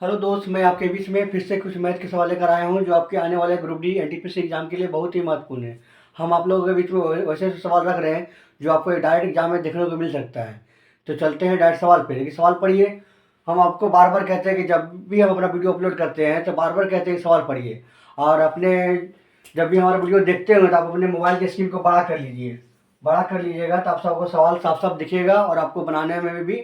Hello दोस्त, मैं आपके बीच में फिर से कुछ मैथ के सवाल लेकर आया हूँ जो आपके आने वाले ग्रुप डी एनटीपीसी एग्जाम के लिए बहुत ही महत्वपूर्ण है। हम आप लोगों के बीच में वैसे सवाल रख रहे हैं जो आपको डायरेक्ट एग्जाम में देखने को मिल सकता है। तो चलते हैं डायरेक्ट सवाल पे। देखिए सवाल पढ़िए। हम आपको बार बार कहते हैं कि जब भी हम अपना वीडियो अपलोड करते हैं तो बार बार कहते हैं कि सवाल पढ़िए, और अपने जब भी हमारा वीडियो देखते हो तो आप अपने मोबाइल की स्क्रीन को बड़ा कर लीजिए। बड़ा कर लीजिएगा तो आप सबको सवाल साफ साफ दिखेगा और आपको बनाने में भी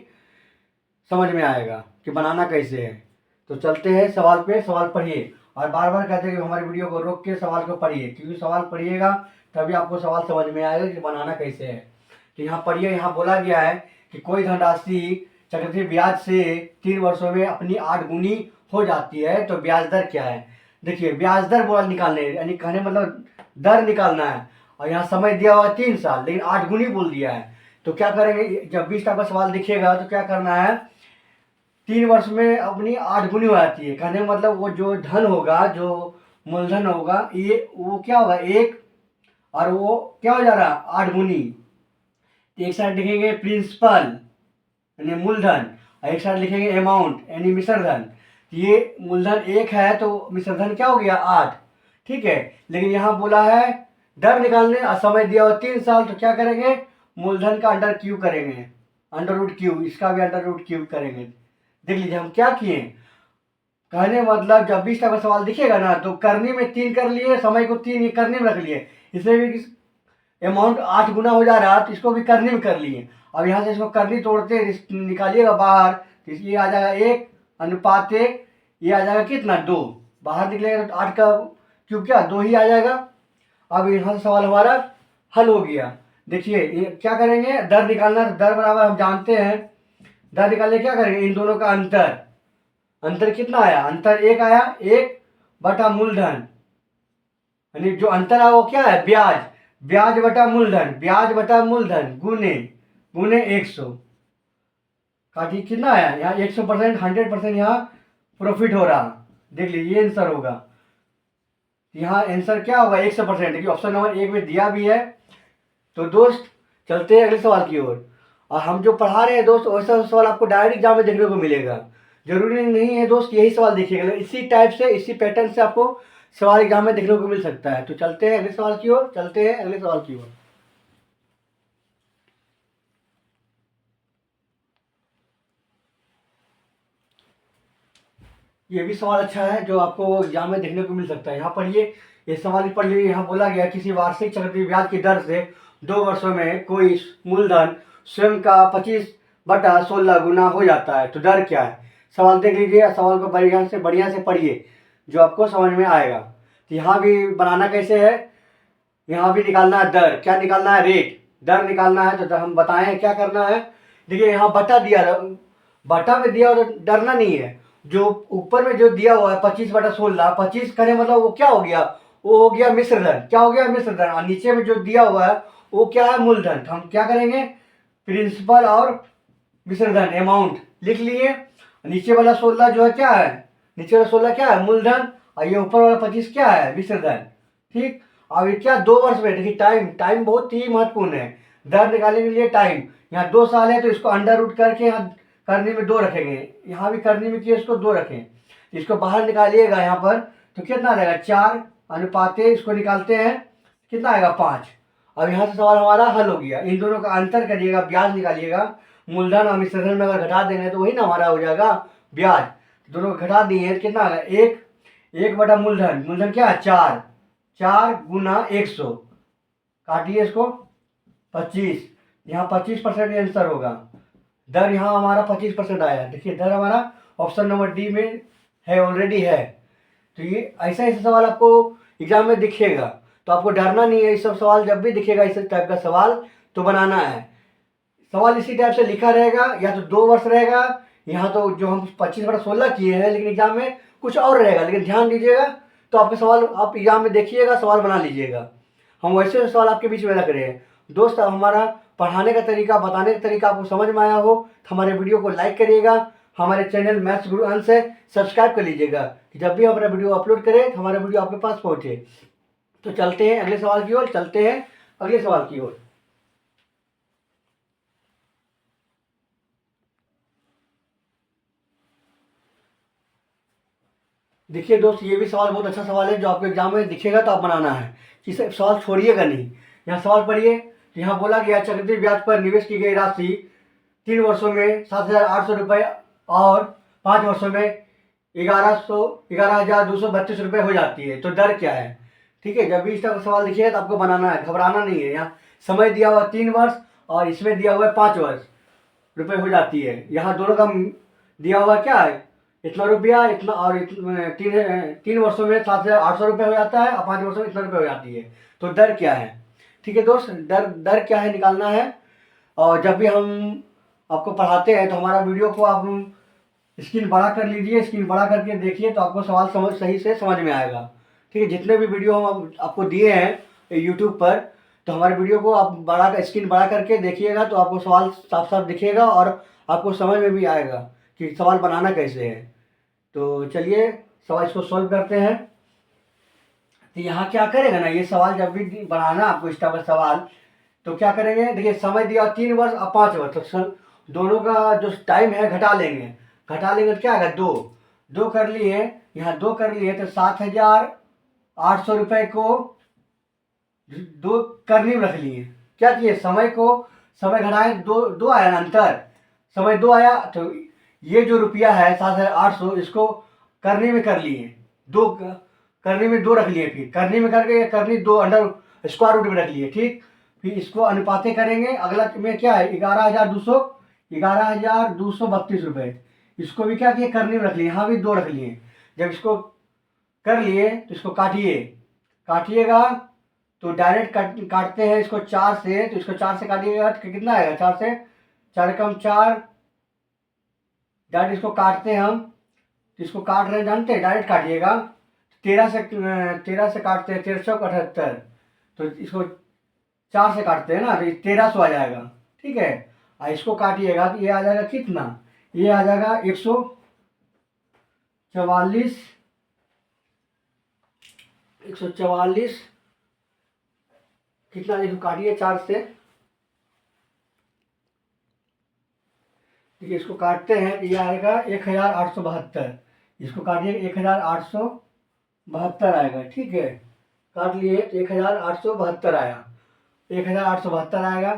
समझ में आएगा कि बनाना कैसे है। तो चलते हैं सवाल पे। सवाल पढ़िए और बार बार कहते हैं कि हमारे वीडियो को रोक के सवाल को पढ़िए, क्योंकि सवाल पढ़िएगा तभी आपको सवाल समझ में आएगा कि बनाना कैसे है। तो यहाँ पढ़िए। यहाँ बोला गया है कि कोई धनराशि चक्रवृद्धि ब्याज से 3 वर्षों में अपनी 8 गुनी हो जाती है, तो ब्याज दर क्या है। देखिए ब्याज दर बोला निकालने, यानी कहने मतलब दर निकालना है, और यहाँ समय दिया हुआ है 3 साल, लेकिन 8 गुनी बोल दिया है। तो क्या करेंगे, जब 20 का सवाल दिखेगा तो क्या करना है, 3 वर्ष में अपनी 8 गुनी हो जाती है। कहने का मतलब वो जो धन होगा, जो मूलधन होगा, ये वो क्या होगा एक, और वो क्या हो जा रहा है 8 गुनी। एक साइड लिखेंगे प्रिंसिपल यानी मूलधन, और एक साइड लिखेंगे अमाउंट यानी मिश्रधन। ये मूलधन 1 है तो मिश्रधन क्या हो गया 8। ठीक है, लेकिन यहाँ बोला है दर निकालने और समय दिया हुआ 3 साल, तो क्या करेंगे, मूलधन का अंडर क्यूब करेंगे, अंडर रूट क्यूब, इसका भी अंडर रूट क्यूब करेंगे। देख लीजिए हम क्या किए। कहने मतलब जब 20 का सवाल दिखेगा ना तो करनी में 3 कर लिए, समय को 3 ये करनी में रख लिए, इसमें भी अमाउंट 8 गुना हो जा रहा तो इसको भी करनी में कर लिए। अब यहाँ से इसको करनी तोड़ते निकालिएगा बाहर, तो ये आ जाएगा 1:1, ये आ जाएगा कितना 2, बाहर निकलेगा तो 8 का क्यूब क्या 2 ही आ जाएगा। अब यहाँ से सवाल हमारा हल हो गया। देखिए क्या करेंगे, दर निकालना, दर बराबर हम जानते हैं, दर निकालने क्या करेंगे, इन दोनों का अंतर, अंतर कितना आया, अंतर 1 आया, 1/मूलधन, यानी जो अंतर है वो क्या है ब्याज, ब्याज बटा मूलधन, ब्याज बटा मूलधन गुने गुने 100 का ठीक कितना आया, यहाँ 100%, 100% यहाँ प्रॉफिट हो रहा। देख लीजिए ये आंसर होगा। यहाँ आंसर क्या होगा 100%, क्योंकि ऑप्शन नंबर 1 में दिया भी है। तो दोस्त चलते हैं अगले सवाल की ओर। और हम जो पढ़ा रहे हैं दोस्त वैसा सवाल आपको डायरेक्ट एग्जाम में देखने को मिलेगा। जरूरी नहीं है दोस्त यही सवाल देखिएगा, इसी टाइप से इसी पैटर्न से आपको सवाल एग्जाम में देखने को मिल सकता है। तो चलते हैं अगले सवाल की ओर, चलते हैं अगले सवाल की ओर। ये भी सवाल अच्छा है जो आपको एग्जाम में देखने को मिल सकता है। यहाँ पढ़िए, ये सवाल ही पढ़ लीजिए। यहाँ बोला गया किसी वार्षिक चक्रवृद्धि ब्याज की दर से 2 वर्षों में कोई मूलधन स्वयं का 25/16 गुना हो जाता है, तो दर क्या है। सवाल देख लीजिए, सवाल को बढ़िया से पढ़िए जो आपको समझ में आएगा। तो यहाँ भी बनाना कैसे है, यहाँ भी निकालना है दर, क्या निकालना है रेट, दर निकालना है। तो हम बताएं क्या करना है। देखिए यहाँ बटा दिया, बटा में दिया हुआ तो डरना नहीं है। जो ऊपर में जो दिया हुआ है 25/16, 25 करे मतलब वो क्या हो गया, वो हो गया मिश्रधन, क्या हो गया मिश्रधन, और नीचे में जो दिया हुआ है वो क्या है मूलधन। तो हम क्या करेंगे, प्रिंसिपल और मिश्रधन अमाउंट लिख लिए। नीचे वाला 16 जो है क्या है, नीचे वाला 16 क्या है मूलधन, और ये ऊपर वाला 25 क्या है मिश्रधन। ठीक, अब ये क्या 2 वर्ष में, देखिए टाइम, टाइम बहुत ही महत्वपूर्ण है। दर निकालने के लिए टाइम, यहाँ 2 साल है तो इसको अंडर रूट करके यहाँ करनी में 2 रखेंगे, यहाँ भी करनी में किए इसको 2 रखें, इसको बाहर निकालिएगा यहाँ पर तो कितना आ जाएगा 4 इसको निकालते हैं कितना आएगा 5। अब यहाँ से सवाल हमारा हल हो गया। इन दोनों का अंतर करिएगा, ब्याज निकालिएगा, मूलधन और मिश्रधन में अगर घटा देंगे तो वही ना हमारा हो जाएगा ब्याज। दोनों को घटा दिए तो कितना आ गया 1/मूलधन, मूलधन क्या है 4, 4 गुना 100, काटिए इसको 25, यहाँ 25% आंसर होगा। दर यहाँ हमारा 25% आया। देखिए दर हमारा ऑप्शन नंबर डी में है, ऑलरेडी है। तो ये ऐसा ऐसा सवाल आपको एग्जाम में दिखेगा, तो आपको डरना नहीं है। ये सब सवाल जब भी दिखेगा इस टाइप का सवाल तो बनाना है। सवाल इसी टाइप से लिखा रहेगा, या तो 2 वर्ष रहेगा, यहाँ तो जो हम 25/16 किए हैं, लेकिन एग्जाम में कुछ और रहेगा, लेकिन ध्यान दीजिएगा। तो आपके सवाल आप एग्जाम में देखिएगा, सवाल बना लीजिएगा। हम वैसे सवाल आपके बीच में रख रहे हैं दोस्त। हमारा पढ़ाने का तरीका, बताने का तरीका आपको समझ में आया हो तो हमारे वीडियो को लाइक करिएगा, हमारे चैनल मैथ्स गुरु अंश है सब्सक्राइब कर लीजिएगा कि जब भी हम अपना वीडियो अपलोड करें तो हमारा वीडियो आपके पास पहुँचे। तो चलते हैं अगले सवाल की ओर, चलते हैं अगले सवाल की ओर। देखिए दोस्त, ये भी सवाल बहुत अच्छा सवाल है जो आपके एग्जाम में दिखेगा तो आप बनाना है। इसे सवाल छोड़िएगा नहीं। यहाँ सवाल पढ़िए। यहाँ बोला गया चक्रवृद्धि ब्याज पर निवेश की गई राशि 3 वर्षों में 7,800 रुपये और 5 वर्षों में 11,232 रुपये हो जाती है, तो दर क्या है? ठीक है, जब भी इस तरह का सवाल दिखिए तो आपको बनाना है, घबराना नहीं है। यहाँ समय दिया हुआ 3 वर्ष और इसमें दिया हुआ है 5 वर्ष रुपये हो जाती है। यहाँ दोनों का दिया हुआ क्या है, इतना रुपया इतना, और तीन वर्षों में 7,800 रुपये हो जाता है और 5 वर्षों में इतना रुपये हो जाती है, तो दर क्या है? ठीक है दोस्त, दर दर क्या है निकालना है। और जब भी हम आपको पढ़ाते हैं तो हमारा वीडियो को आप स्क्रीन बड़ा कर लीजिए, स्क्रीन बड़ा करके देखिए तो आपको सवाल सही से समझ में आएगा। ठीक है, जितने भी वीडियो हम आपको दिए हैं यूट्यूब पर, तो हमारे वीडियो को आप स्क्रीन बड़ा करके देखिएगा तो आपको सवाल साफ साफ दिखेगा और आपको समझ में भी आएगा कि सवाल बनाना कैसे है। तो चलिए सवाल इसको सॉल्व करते हैं। तो यहाँ क्या करेगा ना, ये सवाल जब भी बनाना आपको इस तरह का सवाल, तो क्या करेंगे, देखिए समय दिया 3 वर्ष और 5 वर्ष, तो दोनों का जो टाइम है घटा लेंगे। घटा लेंगे तो क्या आएगा, 2 2 कर लिए, यहाँ 2 कर लिए तो 7,800 रुपये को 2 करनी में रख लिए। क्या किए, समय घटाए, 2 आया ना अंतर, समय 2 आया, तो ये जो रुपया है 7,800 इसको करनी में कर लिए, 2 करनी में 2 रख लिए, फिर करनी में करके करनी 2 अंडर स्क्वायर रूट में रख लिए। ठीक, फिर इसको अनुपाते करेंगे। अगला में क्या है, 11,232 रुपये, इसको भी क्या किए, करनी में रख लिए, यहाँ भी 2 रख लिए। जब इसको कर लिए तो इसको काटिएगा तो डायरेक्ट काटते हैं इसको 4 से, तो इसको 4 से काटिएगा तो कितना आएगा, 4 से 4 कम 4, डायरेक्ट इसको काटते हैं हम, तो इसको काट रहे हैं जानते हैं, डायरेक्ट काटिएगा। 13 से काटते हैं, 1378, तो इसको 4 से काटते हैं ना, तो 1300 आ जाएगा। ठीक है, और इसको काटिएगा तो ये आ जाएगा कितना, ये आ जाएगा 144 कितना, इसको काटिए 4 से, ठीक है, इसको काटते हैं, ये आएगा 1,872, इसको काटिए 1,872 आएगा। ठीक है, काट लिए तो 1,872 आया, 1,872 आएगा।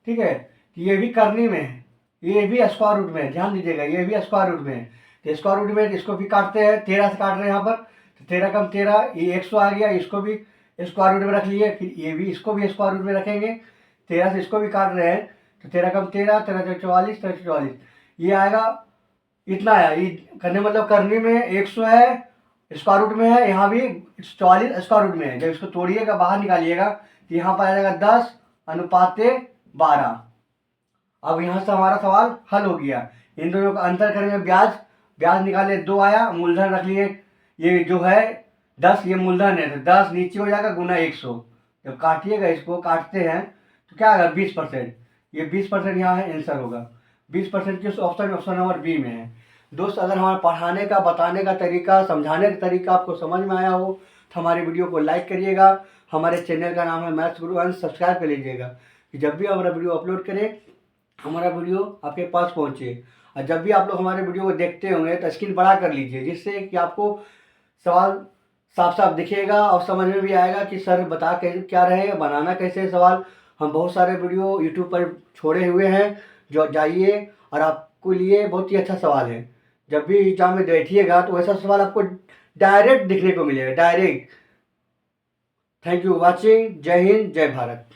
ठीक है, तो ये भी करनी में है, ये भी स्क्वायर रूट में है, ध्यान दीजिएगा, ये भी स्क्वायर रूट में है। तो स्क्वायर रूट में इसको भी काटते हैं, 13 से काट रहे हैं यहाँ पर, तो 13 कम 13, ये 100 आ गया, इसको भी स्क्वायर रूट में रख लिए, फिर ये भी इसको भी स्क्वायर रूट में रखेंगे, 13 से इसको भी काट रहे हैं, तो 13 कम 13, 13 44, 44, ये आएगा इतना आया। ये करने मतलब करने में 100 है, स्क्वायर रूट में है, यहाँ भी 44 स्क्वायर रूट में है। जब इसको तोड़िएगा बाहर निकालिएगा तो यहाँ पर आ जाएगा 10:12। अब यहाँ से हमारा सवाल हल हो गया। इन दोनों का अंतर करेंगे, ब्याज निकाले, 2 आया, मूलधन रख लिए, ये जो है 10, ये मूलधन है, तो 10 नीचे हो जाएगा गुना 100। जब काटिएगा, इसको काटते हैं तो क्या आएगा, 20%, ये 20% यहाँ है, आंसर होगा 20% किस ऑप्शन नंबर बी में है। दोस्त, अगर हमारे पढ़ाने का, बताने का तरीका, समझाने का तरीका आपको समझ में आया हो तो हमारे वीडियो को लाइक करिएगा। हमारे चैनल का नाम है मैथ्स गुरु अंश, सब्सक्राइब कर लीजिएगा कि जब भी हमारा वीडियो अपलोड करें हमारा वीडियो आपके पास पहुंचे। और जब भी आप लोग हमारे वीडियो को देखते होंगे तो स्क्रीन बड़ा कर लीजिए, जिससे कि आपको सवाल साफ साफ दिखेगा और समझ में भी आएगा कि सर बता कैसे क्या रहे, बनाना कैसे है सवाल। हम बहुत सारे वीडियो यूट्यूब पर छोड़े हुए हैं, जो जाइए, और आपको लिए बहुत ही अच्छा सवाल है। जब भी एग्जाम में बैठिएगा तो वैसा सवाल आपको डायरेक्ट दिखने को मिलेगा, डायरेक्ट। Thank you watching. जय हिंद, जय भारत।